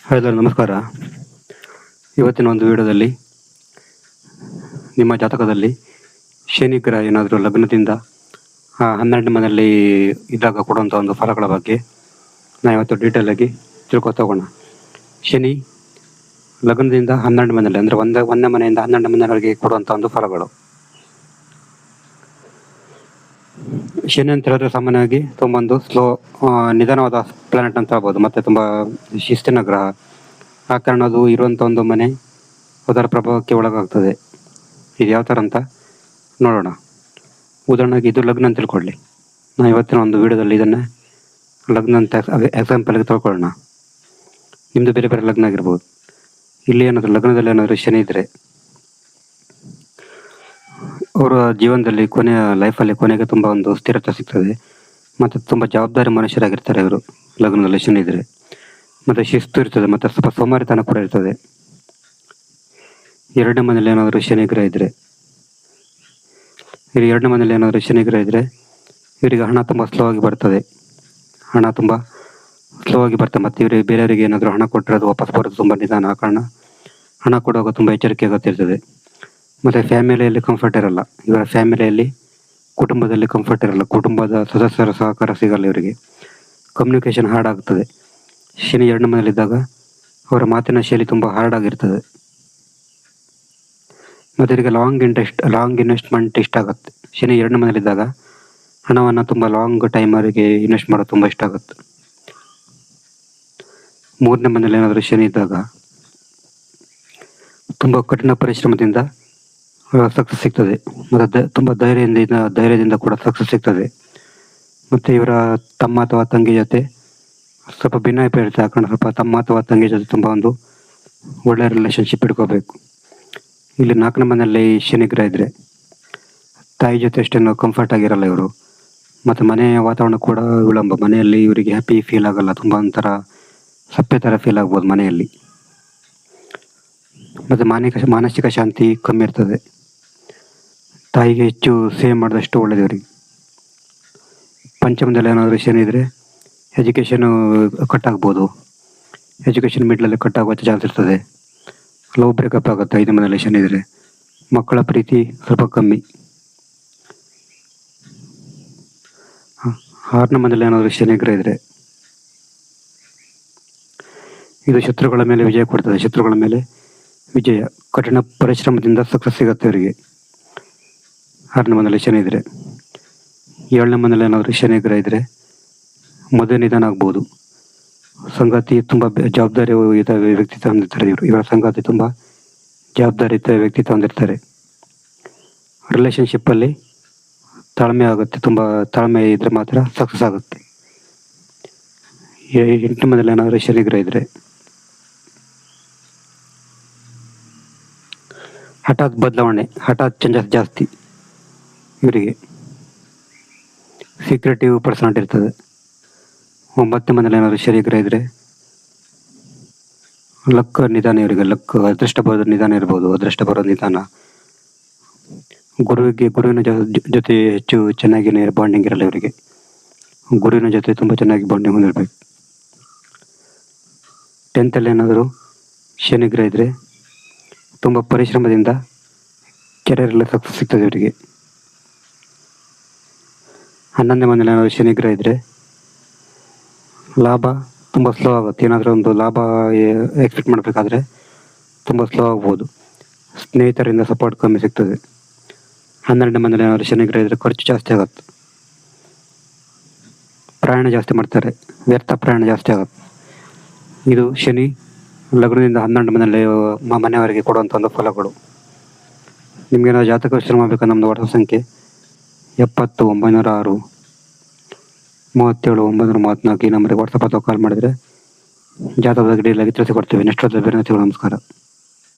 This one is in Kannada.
ಹಲೋ, ನಮಸ್ಕಾರ. ಇವತ್ತಿನ ಒಂದು ವಿಡಿಯೋದಲ್ಲಿ ನಿಮ್ಮ ಜಾತಕದಲ್ಲಿ ಶನಿ ಗ್ರಹ ಏನಾದರೂ ಲಗ್ನದಿಂದ 12ನೇ ಮನೆಯಲ್ಲಿ ಇದ್ದಾಗ ಕೊಡುವಂಥ ಒಂದು ಫಲಗಳ ಬಗ್ಗೆ ನಾನು ಇವತ್ತು ಡೀಟೇಲ್ ಆಗಿ ತಿಳ್ಕೊತೋಗೋಣ. ಶನಿ ಲಗ್ನದಿಂದ 12ನೇ ಮನೆಯಲ್ಲಿ ಅಂದರೆ ಒಂದನೇ ಮನೆಯಿಂದ 12ನೇ ಮನೆಯವರೆಗೆ ಕೊಡುವಂಥ ಒಂದು ಫಲಗಳು. ಶನಿ ಅಂತ ಹೇಳಿದ್ರೆ ಸಾಮಾನ್ಯವಾಗಿ ತುಂಬ ಒಂದು ನಿಧಾನವಾದ ಪ್ಲಾನೆಟ್ ಅಂತ ಹೇಳ್ಬೋದು, ಮತ್ತು ತುಂಬ ಶಿಸ್ತಿನ ಗ್ರಹ. ಆ ಕಾರಣ ಅದು ಇರುವಂಥ ಒಂದು ಮನೆ ಅದರ ಪ್ರಭಾವಕ್ಕೆ ಒಳಗಾಗ್ತದೆ. ಇದು ಯಾವ ಥರ ಅಂತ ನೋಡೋಣ. ಉದಾಹರಣೆಗೆ ಇದು ಲಗ್ನ ಅಂತ ತಿಳ್ಕೊಳ್ಳಿ. ನಾನು ಇವತ್ತಿನ ಒಂದು ವಿಡಿಯೋದಲ್ಲಿ ಇದನ್ನು ಲಗ್ನ ಅಂತ ಎಕ್ಸಾಂಪಲ್ಗೆ ತಿಳ್ಕೊಳ್ಳೋಣ. ನಿಮ್ಮದು ಬೇರೆ ಬೇರೆ ಲಗ್ನ ಆಗಿರ್ಬೋದು. ಇಲ್ಲಿ ಏನಾದರೂ ಲಗ್ನದಲ್ಲಿ ಏನಾದರೂ ಶನಿ ಇದ್ದರೆ ಅವರ ಜೀವನದಲ್ಲಿ ಲೈಫಲ್ಲಿ ಕೊನೆಗೆ ತುಂಬ ಒಂದು ಸ್ಥಿರತೆ ಸಿಗ್ತದೆ, ಮತ್ತು ತುಂಬ ಜವಾಬ್ದಾರಿ ಮನುಷ್ಯರಾಗಿರ್ತಾರೆ ಇವರು ಲಗ್ನದಲ್ಲಿ ಶನಿ ಇದ್ದರೆ. ಮತ್ತು ಶಿಸ್ತು ಇರ್ತದೆ, ಮತ್ತು ಸ್ವಲ್ಪ ಸೋಮಾರಿತನ ಕೂಡ ಇರ್ತದೆ. ಎರಡನೇ ಮನೇಲಿ ಏನಾದರೂ ಶನಿ ಗ್ರಹ ಇದ್ದರೆ ಇವರಿಗೆ ಹಣ ತುಂಬ ಸ್ಲೋ ಆಗಿ ಬರ್ತದೆ. ಮತ್ತು ಇವರಿಗೆ ಬೇರೆಯವರಿಗೆ ಏನಾದರೂ ಹಣ ಕೊಟ್ಟರೆ ಅದು ವಾಪಸ್ ಬರೋದು ತುಂಬ ನಿಧಾನ. ಆ ಕಾರಣ ಹಣ ಕೊಡುವಾಗ ತುಂಬ ಎಚ್ಚರಿಕೆ ಅಗತ್ಯ. ಮತ್ತು ಫ್ಯಾಮಿಲಿಯಲ್ಲಿ ಕಂಫರ್ಟ್ ಇರಲ್ಲ. ಇವರ ಫ್ಯಾಮಿಲಿಯಲ್ಲಿ ಕುಟುಂಬದಲ್ಲಿ ಕಂಫರ್ಟ್ ಇರಲ್ಲ. ಕುಟುಂಬದ ಸದಸ್ಯರ ಸಹಕಾರ ಸಿಗಲ್ಲ ಇವರಿಗೆ. ಕಮ್ಯುನಿಕೇಷನ್ ಹಾರ್ಡ್ ಆಗ್ತದೆ. ಶನಿ ಎರಡನೇ ಮನೆಯಲ್ಲಿದ್ದಾಗ ಅವರ ಮಾತಿನ ಶೈಲಿ ತುಂಬ ಹಾರ್ಡ್ ಆಗಿರ್ತದೆ. ಮತ್ತು ಇವರಿಗೆ ಲಾಂಗ್ ಇನ್ವೆಸ್ಟ್ಮೆಂಟ್ ಇಷ್ಟ ಆಗುತ್ತೆ. ಶನಿ ಎರಡನೇ ಮನೆಯಲ್ಲಿದ್ದಾಗ ಹಣವನ್ನು ತುಂಬ ಲಾಂಗ್ ಟೈಮವರೆಗೆ ಇನ್ವೆಸ್ಟ್ ಮಾಡೋದು ತುಂಬ ಇಷ್ಟ ಆಗುತ್ತೆ. ಮೂರನೇ ಮನೆಯಲ್ಲಿ ಏನಾದರೂ ಶನಿ ಇದ್ದಾಗ ತುಂಬ ಕಠಿಣ ಪರಿಶ್ರಮದಿಂದ ಸಕ್ಸಸ್ ಸಿಗ್ತದೆ, ಮತ್ತು ತುಂಬ ಧೈರ್ಯದಿಂದ ಕೂಡ ಸಕ್ಸಸ್ ಸಿಗ್ತದೆ. ಮತ್ತು ಇವರ ತಮ್ಮ ಅಥವಾ ತಂಗಿ ಜೊತೆ ಸ್ವಲ್ಪ ಭಿನ್ನಾಭಿಪ್ರಾಯ ಇರುತ್ತೆ. ಆ ಕಾರಣ ಸ್ವಲ್ಪ ತಮ್ಮ ಅಥವಾ ತಂಗಿ ಜೊತೆ ತುಂಬ ಒಂದು ಒಳ್ಳೆಯ ರಿಲೇಷನ್ಶಿಪ್ ಇಟ್ಕೋಬೇಕು. ಇಲ್ಲಿ 4ನೇ ಮನೆಯಲ್ಲಿ ಶನಿ ಗ್ರಹ ಇದ್ದರೆ ತಾಯಿ ಜೊತೆ ಅಷ್ಟೇನು ಕಂಫರ್ಟ್ ಆಗಿರಲ್ಲ ಇವರು. ಮತ್ತು ಮನೆಯ ವಾತಾವರಣ ಕೂಡ ವಿಳಂಬ. ಮನೆಯಲ್ಲಿ ಇವರಿಗೆ ಹ್ಯಾಪಿ ಫೀಲ್ ಆಗಲ್ಲ. ತುಂಬ ಒಂಥರ ಸಪ್ಪೆ ಥರ ಫೀಲ್ ಆಗ್ಬೋದು ಮನೆಯಲ್ಲಿ. ಮತ್ತು ಮಾನಸಿಕ ಶಾಂತಿ ಕಮ್ಮಿ ಇರ್ತದೆ. ತಾಯಿಗೆ ಹೆಚ್ಚು ಸೇವ್ ಮಾಡಿದಷ್ಟು ಒಳ್ಳೆಯದು ಇವರಿಗೆ. ಪಂಚಮದಲ್ಲಿ ಏನಾದರೂ ಶನಿ ಇದ್ದರೆ ಎಜುಕೇಷನು ಕಟ್ ಆಗ್ಬೋದು. ಎಜುಕೇಷನ್ ಮಿಡ್ಲಲ್ಲಿ ಕಟ್ ಆಗುವ ಚಾನ್ಸ್ ಇರ್ತದೆ. ಲವ್ ಬ್ರೇಕಪ್ ಆಗುತ್ತೆ 5ನೇ ಮನೆಯಲ್ಲಿ ಶನಿ ಇದ್ದರೆ. ಮಕ್ಕಳ ಪ್ರೀತಿ ಸ್ವಲ್ಪ ಕಮ್ಮಿ. 6ನೇ ಮನೆಯಲ್ಲಿ ಏನಾದರೂ ಶನಿ ಗ್ರಹ ಇದ್ದರೆ ಇದು ಶತ್ರುಗಳ ಮೇಲೆ ವಿಜಯ ಕೊಡ್ತದೆ. ಶತ್ರುಗಳ ಮೇಲೆ ವಿಜಯ, ಕಠಿಣ ಪರಿಶ್ರಮದಿಂದ ಸಕ್ಸಸ್ ಸಿಗುತ್ತೆ ಇವರಿಗೆ 6ನೇ ಮನೆಯಲ್ಲಿ ಶನಿ ಇದ್ದರೆ. 7ನೇ ಮನೆಯಲ್ಲಿ ಏನಾದರೂ ಶನಿ ಗ್ರಹ ಇದ್ದರೆ ಮದುವೆ ನಿಧಾನ ಆಗ್ಬೋದು. ಸಂಗಾತಿ ತುಂಬ ಜವಾಬ್ದಾರಿಯುತ ವ್ಯಕ್ತಿತ್ವ ಹೊಂದಿರ್ತಾರೆ ಇವರ ಸಂಗಾತಿ ತುಂಬ ಜವಾಬ್ದಾರಿಯುತ ವ್ಯಕ್ತಿತ್ವ ಹೊಂದಿರ್ತಾರೆ. ರಿಲೇಷನ್ಶಿಪ್ಪಲ್ಲಿ ತಾಳ್ಮೆ ಆಗುತ್ತೆ. ತುಂಬ ತಾಳ್ಮೆ ಇದ್ದರೆ ಮಾತ್ರ ಸಕ್ಸಸ್ ಆಗುತ್ತೆ. 8ನೇ ಮನೆಯಲ್ಲಿ ಏನಾದರೂ ಶನಿ ಗ್ರಹ ಇದ್ದರೆ ಹಠಾತ್ ಬದಲಾವಣೆ, ಹಠಾತ್ ಚೇಂಜಸ್ ಜಾಸ್ತಿ ಇವರಿಗೆ. ಸೀಕ್ರೆಟಿವ್ ಪರ್ಸನಾಲಿಟಿ ಇರ್ತದೆ. 9ನೇ ಮನೆಯಲ್ಲಿ ಏನಾದರೂ ಶನಿ ಗ್ರಹ ಇದ್ದರೆ ಲಕ್ ನಿಧಾನ ಇವರಿಗೆ. ಅದೃಷ್ಟ ಬರೋದು ನಿಧಾನ ಇರ್ಬೋದು. ಅದೃಷ್ಟ ಬರೋದು ನಿಧಾನ. ಗುರುವಿನ ಜೊತೆ ಹೆಚ್ಚು ಚೆನ್ನಾಗಿ ಬಾಂಡಿಂಗ್ ಇರಲ್ಲ ಇವರಿಗೆ. ಗುರುವಿನ ಜೊತೆ ತುಂಬ ಚೆನ್ನಾಗಿ ಬಾಂಡಿಂಗ್ ಹೊಂದಿರಬೇಕು. 10ರಲ್ಲಿ ಏನಾದರೂ ಶನಿ ಗ್ರಹ ಇದ್ದರೆ ತುಂಬ ಪರಿಶ್ರಮದಿಂದ ಕೆರಿಯರಲ್ಲಿ ಸಕ್ಸಸ್ ಸಿಗ್ತದೆ ಇವರಿಗೆ. 11ನೇ ಮನೆಯಲ್ಲಿ ಏನಾದರೂ ಶನಿ ಗ್ರಹ ಇದ್ದರೆ ಲಾಭ ತುಂಬ ಸ್ಲೋ ಆಗುತ್ತೆ. ಏನಾದರೂ ಒಂದು ಲಾಭ ಎಕ್ಸ್ಪೆಕ್ಟ್ ಮಾಡಬೇಕಾದ್ರೆ ತುಂಬ ಸ್ಲೋ ಆಗ್ಬೋದು. ಸ್ನೇಹಿತರಿಂದ ಸಪೋರ್ಟ್ ಕಮ್ಮಿ ಸಿಗ್ತದೆ. 12ನೇ ಮನೆಯಲ್ಲಿ ಏನಾದರೂ ಶನಿ ಗ್ರಹ ಇದ್ದರೆ ಖರ್ಚು ಜಾಸ್ತಿ ಆಗುತ್ತೆ. ಪ್ರಯಾಣ ಜಾಸ್ತಿ ಮಾಡ್ತಾರೆ. ವ್ಯರ್ಥ ಪ್ರಯಾಣ ಜಾಸ್ತಿ ಆಗುತ್ತೆ. ಇದು ಶನಿ ಲಗ್ನದಿಂದ 12ನೇ ಮನೆಯವರೆಗೆ ಕೊಡುವಂಥ ಒಂದು ಫಲಗಳು. ನಿಮಗೇನಾದ್ರು ಜಾತಕ ವಿಶ್ಲೇಷಣೆ ಮಾಡಬೇಕು, ನಮ್ಮದು ವಾಟ್ಸಪ್ ಸಂಖ್ಯೆ 70 906 37 934 ಈ ನಂಬರಿಗೆ ವಾಟ್ಸಪ್ ಅಥವಾ ಕಾಲ್ ಮಾಡಿದರೆ ಜಾತಕದ ಡೀಟೇಲ್ ಆಗಿ ತಿಳಿಸಿಕೊಡ್ತೇವೆ. ನೆಕ್ಸ್ಟ್ ಬೇರೆ ನಮಸ್ಕಾರ.